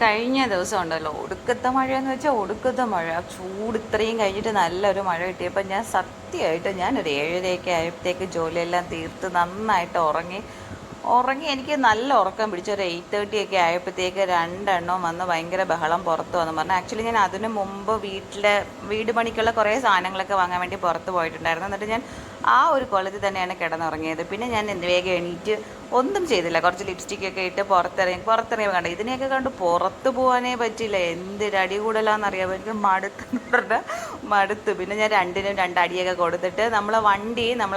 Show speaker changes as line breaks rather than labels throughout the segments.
കഴിഞ്ഞ ദിവസം ഉണ്ടല്ലോ ഒടുക്കത്തെ മഴയെന്ന് വെച്ചാൽ ഒടുക്കത്തെ മഴ, ചൂട് ഇത്രയും കഴിഞ്ഞിട്ട് നല്ലൊരു മഴ കിട്ടിയപ്പോൾ ഞാൻ സത്യമായിട്ട് ഞാനൊരു 7:30 ആയപ്പോഴത്തേക്ക് ജോലിയെല്ലാം തീർത്ത് നന്നായിട്ട് ഉറങ്ങി. എനിക്ക് നല്ല ഉറക്കം പിടിച്ചു. ഒരു 8:30 ഒക്കെ ആയപ്പോഴത്തേക്ക് രണ്ടെണ്ണം വന്ന് ഭയങ്കര ബഹളം പുറത്ത് വന്നു പറഞ്ഞു. ആക്ച്വലി ഞാൻ അതിന് മുമ്പ് വീട് പണിക്കുള്ള കുറേ സാധനങ്ങളൊക്കെ വാങ്ങാൻ വേണ്ടി പുറത്ത് പോയിട്ടുണ്ടായിരുന്നു. എന്നിട്ട് ഞാൻ ആ ഒരു കൊലത്തിൽ തന്നെയാണ് കിടന്നുറങ്ങിയത്. പിന്നെ ഞാൻ വേഗം എണീറ്റ് ഒന്നും ചെയ്തില്ല. കുറച്ച് ലിപ്സ്റ്റിക്കൊക്കെ ഇട്ട് പുറത്തിറങ്ങി കണ്ടു. ഇതിനെയൊക്കെ കണ്ട് പുറത്ത് പോകാനേ പറ്റില്ല. എന്തൊരു അടി കൂടലാന്നറിയാമോ. എനിക്ക് മടുത്തെന്ന് പറഞ്ഞാൽ മടുത്തു. പിന്നെ ഞാൻ രണ്ടിനും രണ്ടടിയൊക്കെ കൊടുത്തിട്ട് നമ്മൾ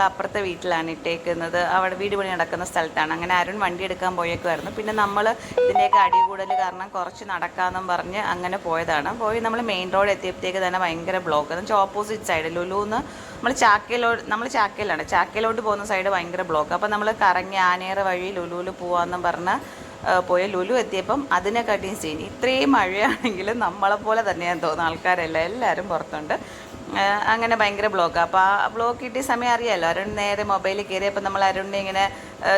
അപ്പുറത്തെ വീട്ടിലാണ് ഇട്ടേക്കുന്നത്. അവിടെ വീട് പണി നടക്കുന്ന സ്ഥലത്താണ്. അങ്ങനെ അരുൺ വണ്ടി എടുക്കാൻ പോയേക്കുമായിരുന്നു. പിന്നെ നമ്മൾ ഇതിൻ്റെയൊക്കെ അടി കൂടൽ കാരണം കുറച്ച് നടക്കാമെന്നും പറഞ്ഞ് അങ്ങനെ പോയി നമ്മൾ മെയിൻ റോഡ് എത്തിയപ്പോഴത്തേക്ക് തന്നെ ഭയങ്കര ബ്ലോക്ക്. എന്ന് വെച്ചാൽ ഓപ്പോസിറ്റ് സൈഡ് ലുലുന്ന് നമ്മൾ ചാക്കയിലോട്ട് പോകുന്ന സൈഡ് ഭയങ്കര ബ്ലോക്ക്. അപ്പോൾ നമ്മൾ കറങ്ങി ആനേറ വഴി ലുലുവിൽ പോകാമെന്നും പറഞ്ഞ് പോയ ലുലു എത്തിയപ്പം അതിനെക്കാട്ടിയും സീൻ. ഇത്രയും മഴയാണെങ്കിലും നമ്മളെപ്പോലെ തന്നെയാന്ന് തോന്നുന്നു എല്ലാവരും പുറത്തുണ്ട്. അങ്ങനെ ഭയങ്കര ബ്ലോക്കാണ്. അപ്പോൾ ആ ബ്ലോക്ക് കിട്ടിയ സമയം അറിയാമല്ലോ. അരുൺ നേരെ മൊബൈലിൽ കയറിയപ്പോൾ നമ്മൾ അരുണിനെ ഇങ്ങനെ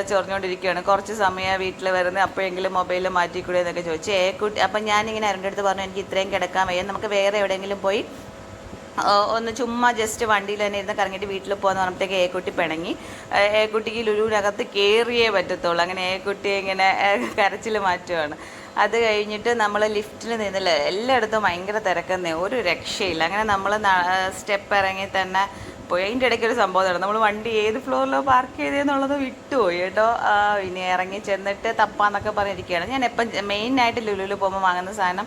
ചൊറിഞ്ഞുകൊണ്ടിരിക്കുകയാണ്. കുറച്ച് സമയം വീട്ടിൽ വരുന്നത്, അപ്പോഴെങ്കിലും മൊബൈൽ മാറ്റിക്കൂടെ എന്നൊക്കെ ചോദിച്ചു. അപ്പം ഞാനിങ്ങനെ അരുണിൻ്റെ അടുത്ത് പറഞ്ഞു, എനിക്ക് ഇത്രയും കിടക്കാൻ വയ്യ, നമുക്ക് വേറെ എവിടെയെങ്കിലും പോയി ഒന്ന് ചുമ്മാ ജസ്റ്റ് വണ്ടിയിൽ തന്നെ ഇരുന്ന് കറങ്ങിയിട്ട് വീട്ടിൽ പോകാന്ന് പറഞ്ഞപ്പോഴത്തേക്ക് ഏക്കുട്ടി പിണങ്ങി. ഏക്കുട്ടിക്ക് ലുലുവിനകത്ത് കയറിയേ പറ്റത്തുള്ളൂ. അങ്ങനെ ഏക്കുട്ടിയെ ഇങ്ങനെ കരച്ചിൽ മാറ്റുകയാണ്. അത് കഴിഞ്ഞിട്ട് നമ്മൾ ലിഫ്റ്റിൽ നിന്നില്ല, എല്ലായിടത്തും ഭയങ്കര തിരക്കുന്നേ, ഒരു രക്ഷയില്ല. അങ്ങനെ നമ്മൾ സ്റ്റെപ്പ് ഇറങ്ങി തന്നെ പോയി. അതിൻ്റെ ഇടയ്ക്കൊരു സംഭവം നടന്നു. നമ്മൾ വണ്ടി ഏത് ഫ്ലോറിലോ പാർക്ക് ചെയ്തതെന്നുള്ളത് വിട്ടുപോയി കേട്ടോ. ഇനി ഇറങ്ങി ചെന്നിട്ട് തപ്പാന്നൊക്കെ പറഞ്ഞിരിക്കുകയാണ്. ഞാൻ എപ്പം മെയിനായിട്ട് ലുലുവിൽ പോകുമ്പോൾ വാങ്ങുന്ന സാധനം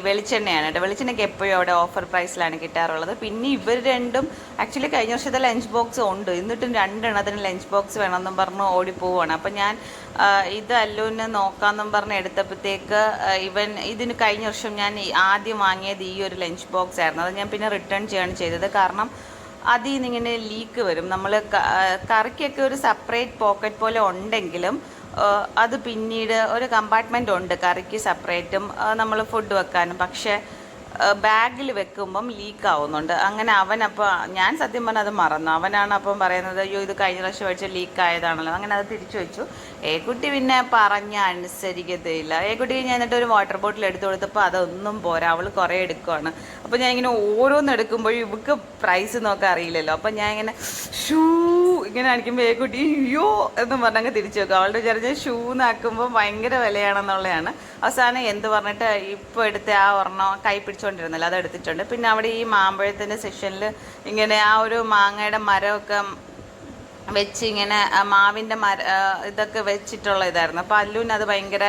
വെളിച്ചെണ്ണയാണ് കേട്ടോ. വെളിച്ചെണ്ണയ്ക്ക് എപ്പോഴും അവിടെ ഓഫർ പ്രൈസിലാണ് കിട്ടാറുള്ളത്. പിന്നെ ഇവർ രണ്ടും ആക്ച്വലി കഴിഞ്ഞ വർഷത്തെ ലഞ്ച് ബോക്സ് ഉണ്ട്, എന്നിട്ടും രണ്ടെണ്ണത്തിന് ലഞ്ച് ബോക്സ് വേണമെന്നും പറഞ്ഞ് ഓടിപ്പോവാണ്. അപ്പം ഞാൻ ഇത് അല്ലുവിനെ നോക്കാമെന്നും പറഞ്ഞ് എടുത്തപ്പോഴത്തേക്ക് ഇതിന് കഴിഞ്ഞ വർഷം ഞാൻ ആദ്യം വാങ്ങിയത് ഈ ഒരു ലഞ്ച് ബോക്സ് ആയിരുന്നു. അത് ഞാൻ പിന്നെ റിട്ടേൺ ചെയ്യാണ് ചെയ്തത്. കാരണം അതിൽ നിന്നിങ്ങനെ ലീക്ക് വരും. നമ്മൾ കറിക്കൊക്കെ ഒരു സെപ്പറേറ്റ് പോക്കറ്റ് പോലെ ഉണ്ടെങ്കിലും അത് പിന്നീട് ഒരു കമ്പാർട്ട്മെൻ്റ് ഉണ്ട് കറിക്ക് സെപ്പറേറ്റും നമ്മൾ ഫുഡ് വെക്കാനും. പക്ഷേ ബാഗിൽ വെക്കുമ്പം ലീക്ക് ആവുന്നുണ്ട്. അങ്ങനെ അവനപ്പോൾ ഞാൻ സത്യം പറഞ്ഞാൽ അത് മറന്നു. അവനാണ് അപ്പം പറയുന്നത്, അയ്യോ ഇത് കഴിഞ്ഞ പ്രാവശ്യം വെച്ച് ലീക്ക് ആയതാണല്ലോ. അങ്ങനെ അത് തിരിച്ചു വെച്ചു. ഏക്കുട്ടി പിന്നെ പറഞ്ഞ അനുസരിക്കത്തില്ല. ഏക്കുട്ടിക്ക് ഞാൻ എന്നിട്ട് ഒരു വാട്ടർ ബോട്ടിൽ എടുത്തു കൊടുത്തപ്പോൾ അതൊന്നും പോരാ, അവൾ കുറേ എടുക്കുവാണ്. അപ്പോൾ ഞാൻ ഇങ്ങനെ ഓരോന്ന് എടുക്കുമ്പോഴും ഇവൾക്ക് പ്രൈസ് നോക്കാൻ അറിയില്ലല്ലോ. അപ്പം ഞാൻ ഇങ്ങനെ ഇങ്ങനെ അടിക്കുമ്പോൾ ഏക്കുട്ടി അയ്യോ എന്നും പറഞ്ഞങ്ങ് തിരിച്ചു വെക്കും. അവളുടെ ചെറിയ ഷൂന്നാക്കുമ്പോൾ ഭയങ്കര വിലയാണെന്നുള്ളതാണ്. അവസാനം എന്ത് പറഞ്ഞിട്ട് ഇപ്പോൾ എടുത്ത ആ ഒരെണ്ണം കൈ പിടിച്ചുകൊണ്ടിരുന്നല്ലോ, അതെടുത്തിട്ടുണ്ട്. പിന്നെ അവിടെ ഈ മാമ്പഴത്തിൻ്റെ സെക്ഷനിൽ ഇങ്ങനെ ആ ഒരു മാങ്ങയുടെ മരമൊക്കെ വെച്ച് ഇങ്ങനെ മാവിൻ്റെ ഇതൊക്കെ വെച്ചിട്ടുള്ള ഇതായിരുന്നു. അപ്പോൾ അല്ലുവിന് അത് ഭയങ്കര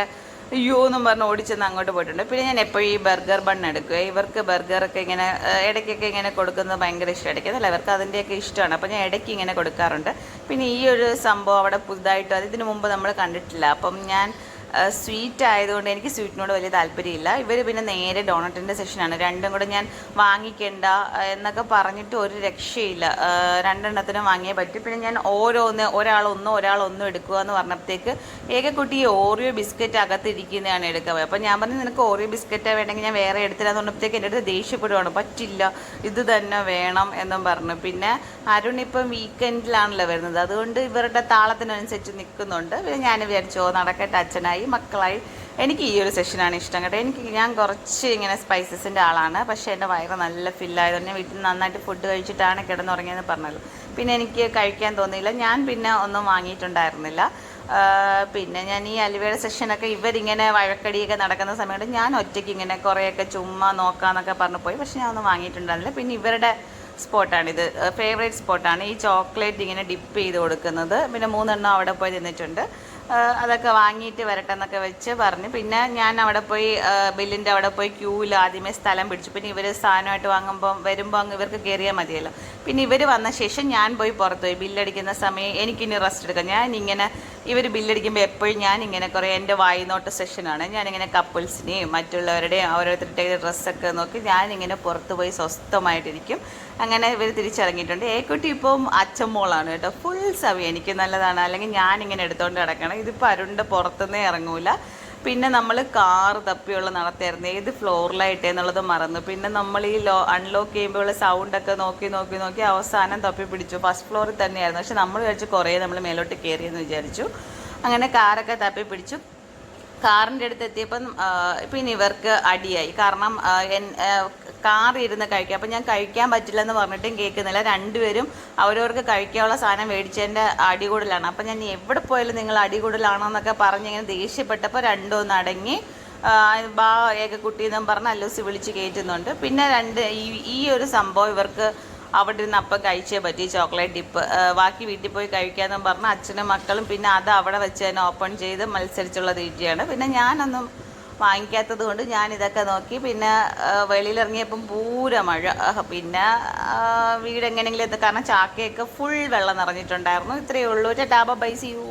അയ്യോ എന്നും പറഞ്ഞ് ഓടിച്ചെന്ന് അങ്ങോട്ട് പോയിട്ടുണ്ട്. പിന്നെ ഞാൻ എപ്പോഴും ഈ ബർഗർ ബണ്ണ് എടുക്കുക. ഇവർക്ക് ബർഗറൊക്കെ ഇങ്ങനെ ഇടയ്ക്കൊക്കെ ഇങ്ങനെ കൊടുക്കുന്നത് ഭയങ്കര ഇഷ്ടം. ഇടയ്ക്കതല്ല, ഇവർക്ക് അതിൻ്റെയൊക്കെ ഇഷ്ടമാണ്. അപ്പോൾ ഞാൻ ഇടയ്ക്ക് ഇങ്ങനെ കൊടുക്കാറുണ്ട്. പിന്നെ ഈ ഒരു സംഭവം അവിടെ പുതുതായിട്ട് ഇതിനു മുമ്പ് നമ്മൾ കണ്ടിട്ടില്ല. അപ്പം ഞാൻ സ്വീറ്റ് ആയതുകൊണ്ട് എനിക്ക് സ്വീറ്റിനോട് വലിയ താല്പര്യമില്ല. ഇവർ പിന്നെ നേരെ ഡോണറ്റിൻ്റെ സെക്ഷനാണ്. രണ്ടും കൂടെ ഞാൻ വാങ്ങിക്കണ്ട എന്നൊക്കെ പറഞ്ഞിട്ട് ഒരു രക്ഷയില്ല. രണ്ടെണ്ണത്തിനും വാങ്ങിയേ പറ്റും. പിന്നെ ഞാൻ ഒരാളൊന്നും എടുക്കുക എന്ന് പറഞ്ഞപ്പോഴത്തേക്ക് ഏകക്കുട്ടി ഓറിയോ ബിസ്ക്കറ്റ് അകത്തിരിക്കുന്നതാണ് എടുക്കുക. അപ്പോൾ ഞാൻ പറഞ്ഞു, നിനക്ക് ഓറിയോ ബിസ്ക്കറ്റ് വേണമെങ്കിൽ ഞാൻ വേറെ എടുത്തില്ലാന്ന് പറഞ്ഞപ്പോഴത്തേക്ക് എൻ്റെ അടുത്ത് ദേഷ്യപ്പെടുവാണ്, പറ്റില്ല ഇത് തന്നെ വേണം എന്നും പറഞ്ഞു. പിന്നെ അരുൺ ഇപ്പം വീക്കെൻഡിലാണല്ലോ വരുന്നത്, അതുകൊണ്ട് ഇവരുടെ താളത്തിനനുസരിച്ച് നിൽക്കുന്നുണ്ട്. പിന്നെ ഞാൻ വിചാരിച്ചോ നടക്കട്ടെ, അച്ഛനായി മക്കളായി. എനിക്ക് ഈ ഒരു സെഷനാണ് ഇഷ്ടം കേട്ടോ. ഞാൻ കുറച്ച് ഇങ്ങനെ സ്പൈസസിൻ്റെ ആളാണ്. പക്ഷേ എൻ്റെ വയറ് നല്ല ഫില്ലായതുകൊണ്ട് ഞാൻ വീട്ടിൽ നന്നായിട്ട് ഫുഡ് കഴിച്ചിട്ടാണ് കിടന്നുറങ്ങിയെന്ന് പറഞ്ഞല്ലോ. പിന്നെ എനിക്ക് കഴിക്കാൻ തോന്നിയില്ല. ഞാൻ പിന്നെ ഒന്നും വാങ്ങിയിട്ടുണ്ടായിരുന്നില്ല. പിന്നെ ഞാൻ ഈ അലുവയുടെ സെഷനൊക്കെ ഇവരിങ്ങനെ വഴക്കടിയൊക്കെ നടക്കുന്ന സമയത്ത് ഞാൻ ഒറ്റയ്ക്ക് ഇങ്ങനെ കുറേയൊക്കെ ചുമ്മാ നോക്കാമെന്നൊക്കെ പറഞ്ഞു പോയി. പക്ഷേ ഞാൻ ഒന്നും വാങ്ങിയിട്ടുണ്ടായിരുന്നില്ല. പിന്നെ ഇവരുടെ സ്പോട്ടാണിത്, ഫേവറേറ്റ് സ്പോട്ടാണ്. ഈ ചോക്ലേറ്റ് ഇങ്ങനെ ഡിപ്പ് ചെയ്ത് കൊടുക്കുന്നത്. പിന്നെ 3 എണ്ണം അവിടെ പോയി തിന്നിട്ടുണ്ട്. അതൊക്കെ വാങ്ങിയിട്ട് വരട്ടെ എന്നൊക്കെ വെച്ച് പറഞ്ഞ് പിന്നെ ഞാൻ അവിടെ പോയി ബില്ലിൻ്റെ അവിടെ പോയി ക്യൂവിൽ ആദ്യമേ സ്ഥലം പിടിച്ചു. പിന്നെ ഇവർ സാധനമായിട്ട് വരുമ്പോൾ അങ്ങ് ഇവർക്ക് കയറിയാൽ മതിയല്ലോ. പിന്നെ ഇവർ വന്ന ശേഷം ഞാൻ പോയി പുറത്ത് പോയി ബില്ലടിക്കുന്ന സമയം എനിക്കിനി റെസ്റ്റ് എടുക്കാം. ഞാനിങ്ങനെ ഇവർ ബില്ലടിക്കുമ്പോൾ എപ്പോഴും ഞാനിങ്ങനെ കുറേ എൻ്റെ വായിനോട്ട് സെഷനാണ്. ഞാനിങ്ങനെ കപ്പിൾസിനെയും മറ്റുള്ളവരുടെയും ഓരോരുത്തരുടെ ഡ്രസ്സൊക്കെ നോക്കി ഞാനിങ്ങനെ പുറത്ത് പോയി സ്വസ്ഥമായിട്ടിരിക്കും. അങ്ങനെ ഇവർ തിരിച്ചിറങ്ങിയിട്ടുണ്ട്. ഏക്കുട്ടി ഇപ്പം അച്ഛമ്മോളാണ് കേട്ടോ. ഫുൾ സമയം എനിക്ക് നല്ലതാണ്, അല്ലെങ്കിൽ ഞാനിങ്ങനെ എടുത്തുകൊണ്ട് കിടക്കണം. ഇതിപ്പോൾ അരുണിൻ്റെ പുറത്തുനിന്നേ ഇറങ്ങൂല. പിന്നെ നമ്മൾ കാറ് തപ്പിയുള്ള നടത്തായിരുന്നു, ഏത് ഫ്ലോറിലായിട്ടേന്നുള്ളത് മറന്നു. പിന്നെ നമ്മൾ ഈ അൺലോക്ക് ചെയ്യുമ്പോഴുള്ള സൗണ്ടൊക്കെ നോക്കി അവസാനം തപ്പി പിടിച്ചു. ഫസ്റ്റ് ഫ്ലോറിൽ തന്നെയായിരുന്നു. പക്ഷെ നമ്മൾ വിചാരിച്ചു കുറേ നമ്മൾ മേലോട്ട് കയറിയെന്ന് വിചാരിച്ചു. അങ്ങനെ കാറൊക്കെ തപ്പി പിടിച്ചു. കാറിൻ്റെ അടുത്ത് എത്തിയപ്പം പിന്നെ ഇവർക്ക് അടിയായി. കാരണം കാറിൽ ഇരുന്ന് കഴിക്കുക. അപ്പം ഞാൻ കഴിക്കാൻ പറ്റില്ലെന്ന് പറഞ്ഞിട്ടും കേൾക്കുന്നില്ല. രണ്ടുപേരും അവരവർക്ക് കഴിക്കാനുള്ള സാധനം മേടിച്ചതിൻ്റെ അടികൂടലാണ്. അപ്പം ഞാൻ എവിടെ പോയാലും നിങ്ങൾ അടികൂടലാണോ എന്നൊക്കെ പറഞ്ഞിങ്ങനെ ദേഷ്യപ്പെട്ടപ്പോൾ രണ്ടും ഒന്ന് അടങ്ങി. ബാ ഏകക്കുട്ടി എന്നും പറഞ്ഞ് അല്ലൂസി വിളിച്ച് കയറ്റുന്നുണ്ട്. പിന്നെ ഈ ഒരു സംഭവം ഇവർക്ക് അവിടെ ഇരുന്ന് അപ്പം കഴിച്ചേ പറ്റി, ചോക്ലേറ്റ് ഡിപ്പ്. ബാക്കി വീട്ടിൽ പോയി കഴിക്കാമെന്നും പറഞ്ഞ് അച്ഛനും മക്കളും പിന്നെ അത് അവിടെ വെച്ച് തന്നെ ഓപ്പൺ ചെയ്ത് മത്സരിച്ചുള്ള തീറ്റയാണ്. പിന്നെ ഞാനൊന്നും വാങ്ങിക്കാത്തത് കൊണ്ട് ഞാനിതൊക്കെ നോക്കി. പിന്നെ വെളിയിലിറങ്ങിയപ്പം പൂര മഴ. പിന്നെ വീട് എങ്ങനെയെങ്കിലും കാരണം ചാക്കയൊക്കെ ഫുൾ വെള്ളം നിറഞ്ഞിട്ടുണ്ടായിരുന്നു. ഇത്രയേ ഉള്ളൂ. ടാബ ബൈ, സി യു.